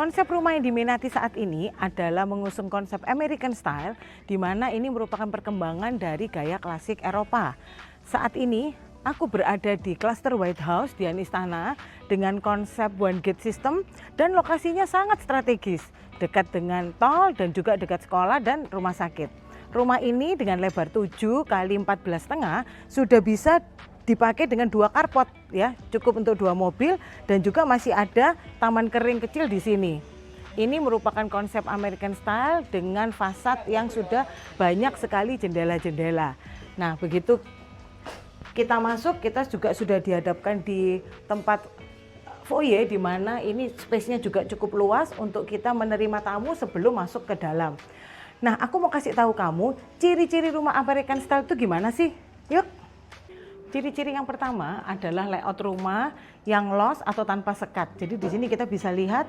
Konsep rumah yang diminati saat ini adalah mengusung konsep American Style, di mana ini merupakan perkembangan dari gaya klasik Eropa. Saat ini, aku berada di klaster White House di Istana dengan konsep one gate system dan lokasinya sangat strategis, dekat dengan tol dan juga dekat sekolah dan rumah sakit. Rumah ini dengan lebar 7 kali 14,5 sudah bisa dipakai dengan 2 carport ya, cukup untuk 2 mobil dan juga masih ada taman kering kecil di sini. Ini merupakan konsep American Style dengan fasad yang sudah banyak sekali jendela-jendela. Nah, begitu kita masuk, kita juga sudah dihadapkan di tempat foyer di mana ini space-nya juga cukup luas untuk kita menerima tamu sebelum masuk ke dalam. Nah, aku mau kasih tahu kamu ciri-ciri rumah American Style itu gimana sih? Yuk. Ciri-ciri yang pertama adalah layout rumah yang los atau tanpa sekat. Jadi di sini kita bisa lihat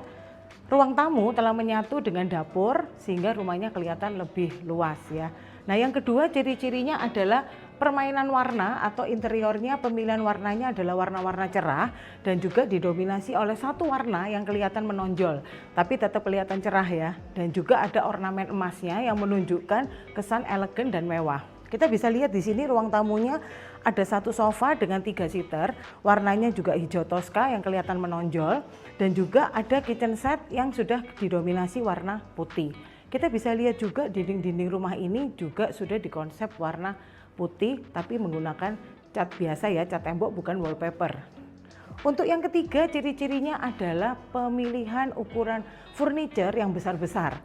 ruang tamu telah menyatu dengan dapur sehingga rumahnya kelihatan lebih luas ya. Nah, yang kedua ciri-cirinya adalah permainan warna atau interiornya, pemilihan warnanya adalah warna-warna cerah dan juga didominasi oleh satu warna yang kelihatan menonjol tapi tetap kelihatan cerah ya. Dan juga ada ornamen emasnya yang menunjukkan kesan elegan dan mewah. Kita bisa lihat di sini ruang tamunya ada satu sofa dengan 3 seater, warnanya juga hijau toska yang kelihatan menonjol dan juga ada kitchen set yang sudah didominasi warna putih. Kita bisa lihat juga dinding-dinding rumah ini juga sudah dikonsep warna putih tapi menggunakan cat biasa ya, cat tembok bukan wallpaper. Untuk yang ketiga ciri-cirinya adalah pemilihan ukuran furniture yang besar-besar.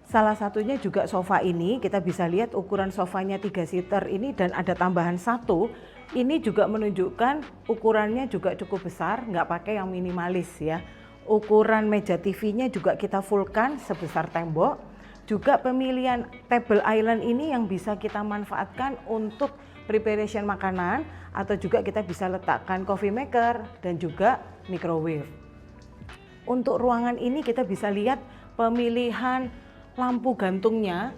Salah satunya juga sofa ini, kita bisa lihat ukuran sofanya 3 seater ini dan ada tambahan satu. Ini juga menunjukkan ukurannya juga cukup besar, nggak pakai yang minimalis ya. Ukuran meja TV-nya juga kita fullkan sebesar tembok. Juga pemilihan table island ini yang bisa kita manfaatkan untuk preparation makanan atau juga kita bisa letakkan coffee maker dan juga microwave. Untuk ruangan ini kita bisa lihat pemilihan lampu gantungnya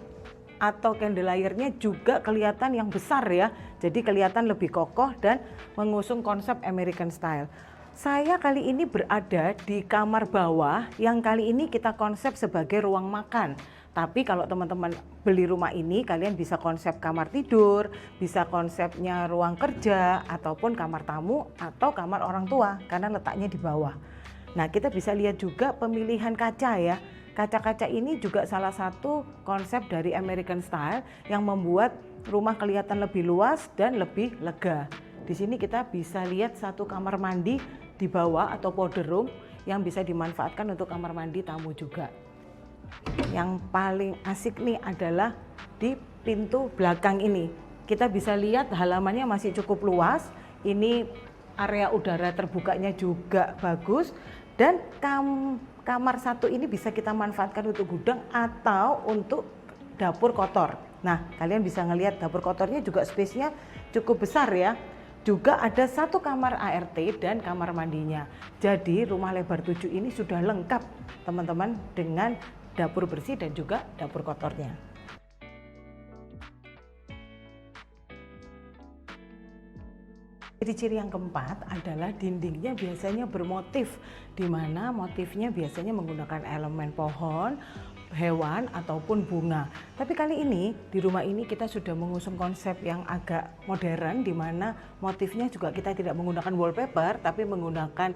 atau candeliernya juga kelihatan yang besar ya. Jadi kelihatan lebih kokoh dan mengusung konsep American Style. Saya kali ini berada di kamar bawah yang kali ini kita konsep sebagai ruang makan. Tapi kalau teman-teman beli rumah ini kalian bisa konsep kamar tidur, bisa konsepnya ruang kerja ataupun kamar tamu atau kamar orang tua karena letaknya di bawah. Nah, kita bisa lihat juga pemilihan kaca ya. Kaca-kaca ini juga salah satu konsep dari American Style yang membuat rumah kelihatan lebih luas dan lebih lega. Di sini kita bisa lihat satu kamar mandi di bawah atau powder room yang bisa dimanfaatkan untuk kamar mandi tamu juga. Yang paling asik nih adalah di pintu belakang ini. Kita bisa lihat halamannya masih cukup luas. Ini area udara terbukanya juga bagus dan kamar satu ini bisa kita manfaatkan untuk gudang atau untuk dapur kotor. Nah, kalian bisa ngelihat dapur kotornya juga space-nya cukup besar ya. Juga ada satu kamar ART dan kamar mandinya. Jadi rumah lebar 7 ini sudah lengkap teman-teman dengan dapur bersih dan juga dapur kotornya. Ciri-ciri yang keempat adalah dindingnya biasanya bermotif, di mana motifnya biasanya menggunakan elemen pohon, hewan ataupun bunga. Tapi kali ini di rumah ini kita sudah mengusung konsep yang agak modern, di mana motifnya juga kita tidak menggunakan wallpaper tapi menggunakan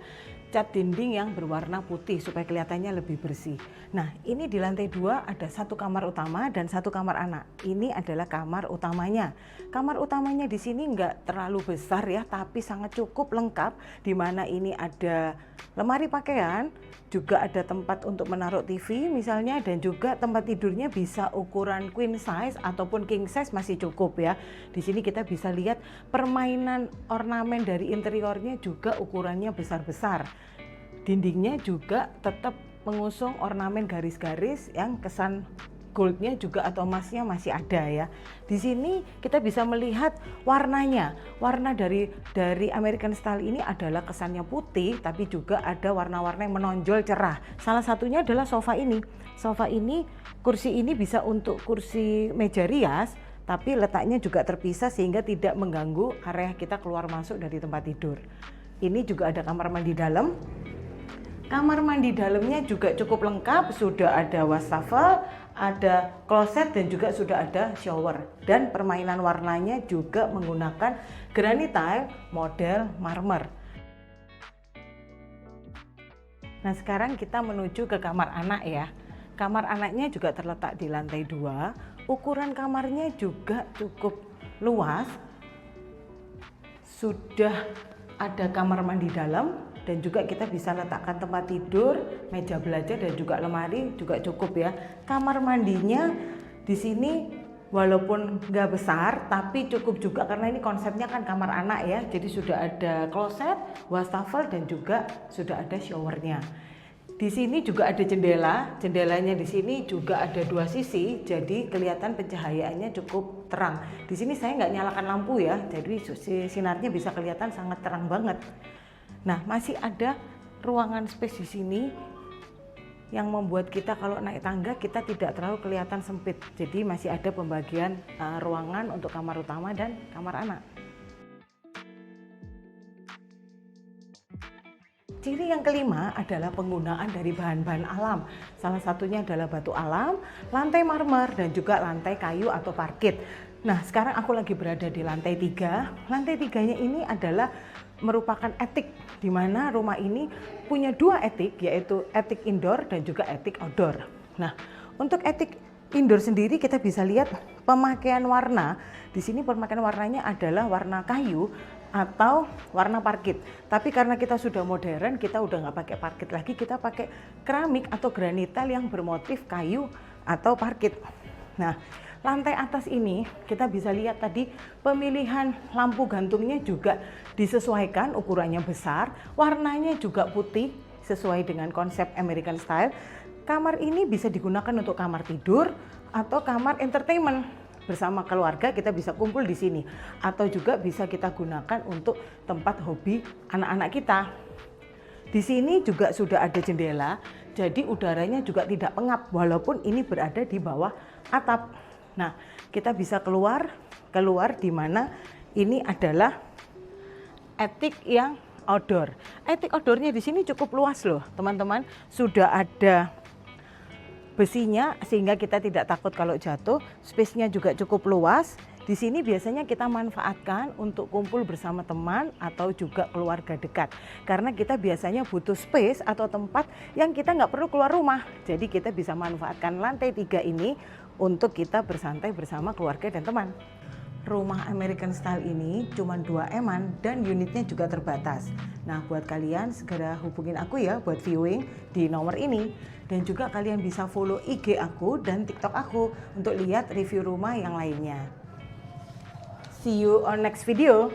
cat dinding yang berwarna putih supaya kelihatannya lebih bersih. Nah, ini di lantai 2 ada satu kamar utama dan satu kamar anak. Ini adalah kamar utamanya. Kamar utamanya di sini nggak terlalu besar ya, tapi sangat cukup lengkap, di mana ini ada lemari pakaian, juga ada tempat untuk menaruh TV misalnya, dan juga tempat tidurnya bisa ukuran queen size ataupun king size masih cukup ya. Di sini kita bisa lihat permainan ornamen dari interiornya juga ukurannya besar-besar. Dindingnya juga tetap mengusung ornamen garis-garis yang kesan goldnya juga atau emasnya masih ada ya. Di sini kita bisa melihat warnanya. Warna dari American Style ini adalah kesannya putih tapi juga ada warna-warna yang menonjol cerah. Salah satunya adalah sofa ini. Sofa ini, kursi ini bisa untuk kursi meja rias tapi letaknya juga terpisah sehingga tidak mengganggu area kita keluar masuk dari tempat tidur. Ini juga ada kamar mandi dalam. Kamar mandi dalamnya juga cukup lengkap, sudah ada wastafel, ada kloset dan juga sudah ada shower. Dan permainan warnanya juga menggunakan granite tile model marmer. Nah, sekarang kita menuju ke kamar anak ya. Kamar anaknya juga terletak di lantai 2. Ukuran kamarnya juga cukup luas. Sudah ada kamar mandi dalam dan juga kita bisa letakkan tempat tidur, meja belajar dan juga lemari juga cukup ya. Kamar mandinya di sini walaupun nggak besar tapi cukup juga karena ini konsepnya kan kamar anak ya. Jadi sudah ada kloset, wastafel dan juga sudah ada showernya. Di sini juga ada jendela, jendelanya di sini juga ada 2 sisi, jadi kelihatan pencahayaannya cukup terang. Di sini saya nggak nyalakan lampu ya, jadi sinarnya bisa kelihatan sangat terang banget. Nah, masih ada ruangan space di sini yang membuat kita kalau naik tangga kita tidak terlalu kelihatan sempit. Jadi masih ada pembagian ruangan untuk kamar utama dan kamar anak. Ciri yang kelima adalah penggunaan dari bahan-bahan alam. Salah satunya adalah batu alam, lantai marmer, dan juga lantai kayu atau parket. Nah, sekarang aku lagi berada di lantai 3. Lantai 3-nya ini adalah merupakan attic, di mana rumah ini punya 2 attic, yaitu attic indoor dan juga attic outdoor. Nah, untuk attic indoor sendiri kita bisa lihat pemakaian warna. Di sini pemakaian warnanya adalah warna kayu atau warna parket. Tapi karena kita sudah modern, kita udah nggak pakai parket lagi, kita pakai keramik atau granite yang bermotif kayu atau parket. Nah, lantai atas ini kita bisa lihat tadi pemilihan lampu gantungnya juga disesuaikan, ukurannya besar, warnanya juga putih sesuai dengan konsep American style. Kamar ini bisa digunakan untuk kamar tidur atau kamar entertainment. Bersama keluarga kita bisa kumpul di sini atau juga bisa kita gunakan untuk tempat hobi anak-anak kita. Di sini juga sudah ada jendela, jadi udaranya juga tidak pengap walaupun ini berada di bawah atap. Nah, kita bisa keluar di mana ini adalah attic yang outdoor. Attic outdoornya di sini cukup luas loh, teman-teman. Sudah ada besinya sehingga kita tidak takut kalau jatuh. Space-nya juga cukup luas. Di sini biasanya kita manfaatkan untuk kumpul bersama teman atau juga keluarga dekat. Karena kita biasanya butuh space atau tempat yang kita nggak perlu keluar rumah. Jadi kita bisa manfaatkan lantai 3 ini untuk kita bersantai bersama keluarga dan teman. Rumah American style ini cuma 2 eman dan unitnya juga terbatas. Nah, buat kalian segera hubungin aku ya buat viewing di nomor ini. Dan juga kalian bisa follow IG aku dan TikTok aku untuk lihat review rumah yang lainnya. See you on next video.